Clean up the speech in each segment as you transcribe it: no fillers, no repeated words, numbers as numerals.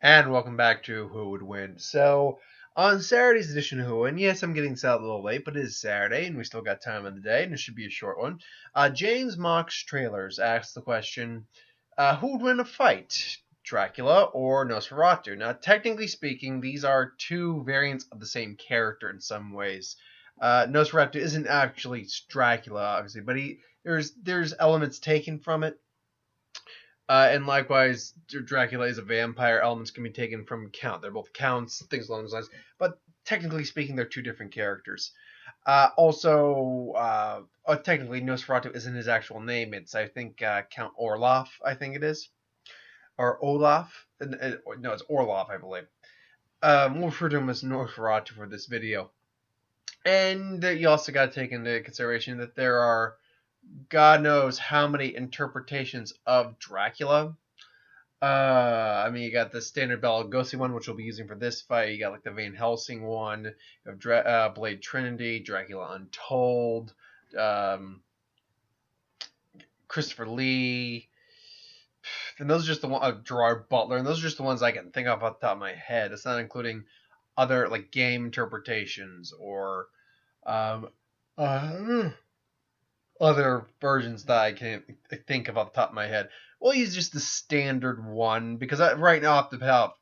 And welcome back to Who Would Win. So, on Saturday's edition of Who Would Win, yes, I'm getting this out a little late, but it is Saturday, and we still got time in the day, and it should be a short one. James Mox Trailers asks the question, who would win a fight, Dracula or Nosferatu? Now, technically speaking, these are two variants of the same character in some ways. Nosferatu isn't actually Dracula, obviously, but there's elements taken from it. And likewise, Dracula is a vampire. Elements can be taken from Count. They're both counts, things along those lines. But technically speaking, they're two different characters. Technically, Nosferatu isn't his actual name. It's, I think, Count Orloff, I think it is. Or Olaf. No, it's Orloff, I believe. We'll refer to him as Nosferatu for this video. And you also got to take into consideration that there are God knows how many interpretations of Dracula. You got the standard Bela Lugosi one, which we'll be using for this fight. You got like the Van Helsing one. You have Blade Trinity, Dracula Untold, Christopher Lee, and those are just the one. Gerard Butler, and those are just the ones I can think of off the top of my head. It's not including other like game interpretations or other versions that I can't think of off the top of my head. We'll use just the standard one because right now off the top,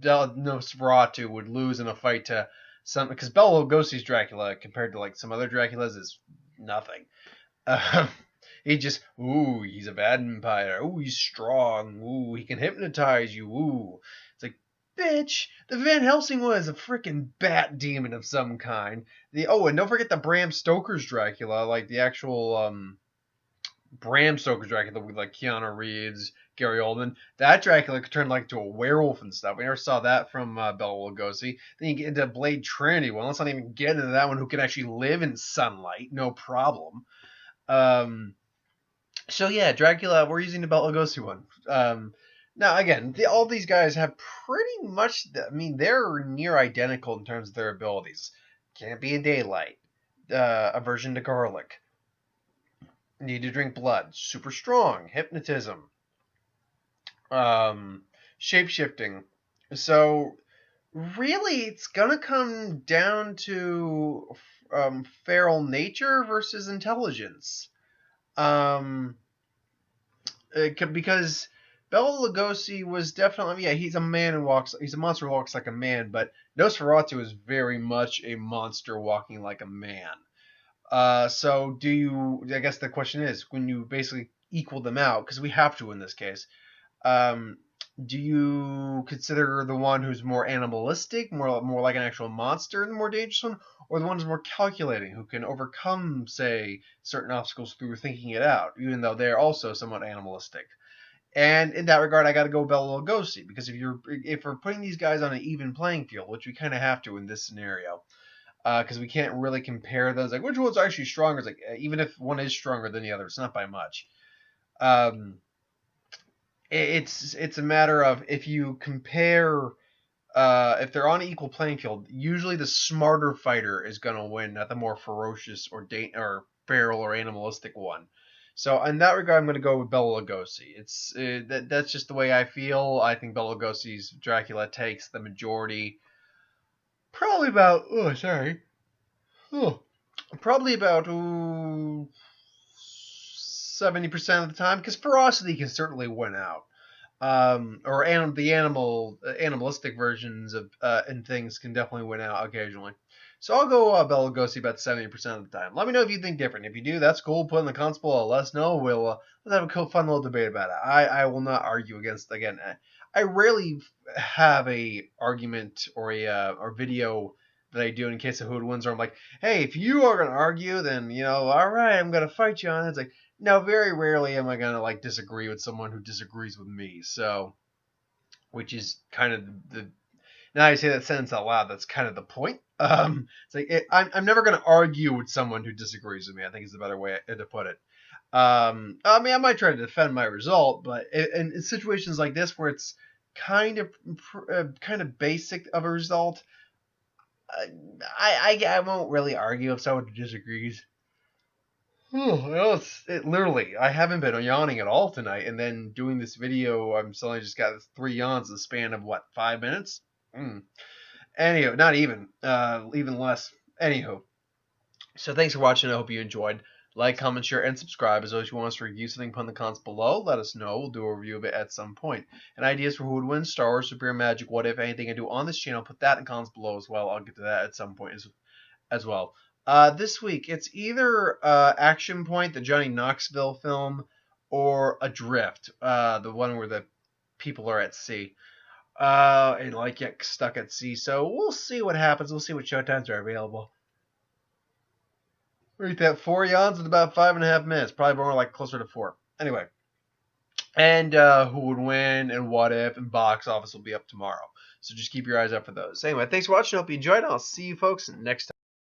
Nosferatu would lose in a fight to some because Bela Lugosi's Dracula compared to like some other Draculas is nothing. He's a vampire. Ooh, he's strong. Ooh, he can hypnotize you. Ooh, it's like, bitch, the Van Helsing one is a freaking bat demon of some kind. And don't forget the Bram Stoker's Dracula, like the actual Bram Stoker's Dracula with like Keanu Reeves, Gary Oldman. That Dracula could turn like to a werewolf and stuff. We never saw that from Bela Lugosi. Then you get into Blade Trinity. Well, let's not even get into that one. Who can actually live in sunlight? No problem. So yeah, Dracula. We're using the Bela Lugosi one. Now, again, all these guys have pretty much, they're near identical in terms of their abilities. Can't be in daylight. Aversion to garlic. Need to drink blood. Super strong. Hypnotism. Shape-shifting. So, really, it's going to come down to feral nature versus intelligence. Because Bela Lugosi was definitely, he's a he's a monster who walks like a man, but Nosferatu is very much a monster walking like a man. I guess the question is, when you basically equal them out, because we have to in this case, do you consider the one who's more animalistic, more like an actual monster, the more dangerous one, or the one who's more calculating, who can overcome, say, certain obstacles through thinking it out, even though they're also somewhat animalistic? And in that regard, I got to go Bela Lugosi, because if we're putting these guys on an even playing field, which we kind of have to in this scenario, because we can't really compare those. Like, which one's actually stronger? It's like, even if one is stronger than the other, it's not by much. It's a matter of if you compare, if they're on an equal playing field, usually the smarter fighter is going to win, not the more ferocious or feral or animalistic one. So in that regard, I'm going to go with Bela Lugosi. That's just the way I feel. I think Bela Lugosi's Dracula takes the majority. Probably about probably about 70% of the time, because ferocity can certainly win out. The animalistic versions of and things can definitely win out occasionally. So I'll go Bela Lugosi about 70% of the time. Let me know if you think different. If you do, that's cool. Put in the comments below. Let us know. Let's have a fun little debate about it. I will not argue against. Again, I rarely have a argument or a video that I do in case of who wins, or I'm like, hey, if you are gonna argue, then all right, I'm gonna fight you on it. It's like, no, very rarely am I gonna like disagree with someone who disagrees with me. So, which is kind of the now I say that sentence out loud, that's kind of the point. It's like I'm never going to argue with someone who disagrees with me, I think is the better way to put it. I might try to defend my result, but in situations like this where it's kind of basic of a result, I won't really argue if someone disagrees. Well, literally, I haven't been yawning at all tonight, and then doing this video, I'm suddenly just got 3 yawns in the span of what, 5 minutes? Mm. Anyhow, not even, even less. Anywho, so thanks for watching. I hope you enjoyed. Like, comment, share, and subscribe. As always, if you want us to review something, put in the comments below. Let us know. We'll do a review of it at some point. And ideas for who would win, Star Wars, Superior Magic, what if, anything I do on this channel, put that in the comments below as well. I'll get to that at some point as well. This week, it's either Action Point, the Johnny Knoxville film, or Adrift, the one where the people are at sea and like get stuck at sea. So we'll see what happens. We'll see what showtimes are available. Read that 4 yawns in about 5.5 minutes. Probably more like closer to 4. Anyway, and who would win and what if and box office will be up tomorrow. So just keep your eyes out for those. Anyway, thanks for watching. Hope you enjoyed. I'll see you folks next time.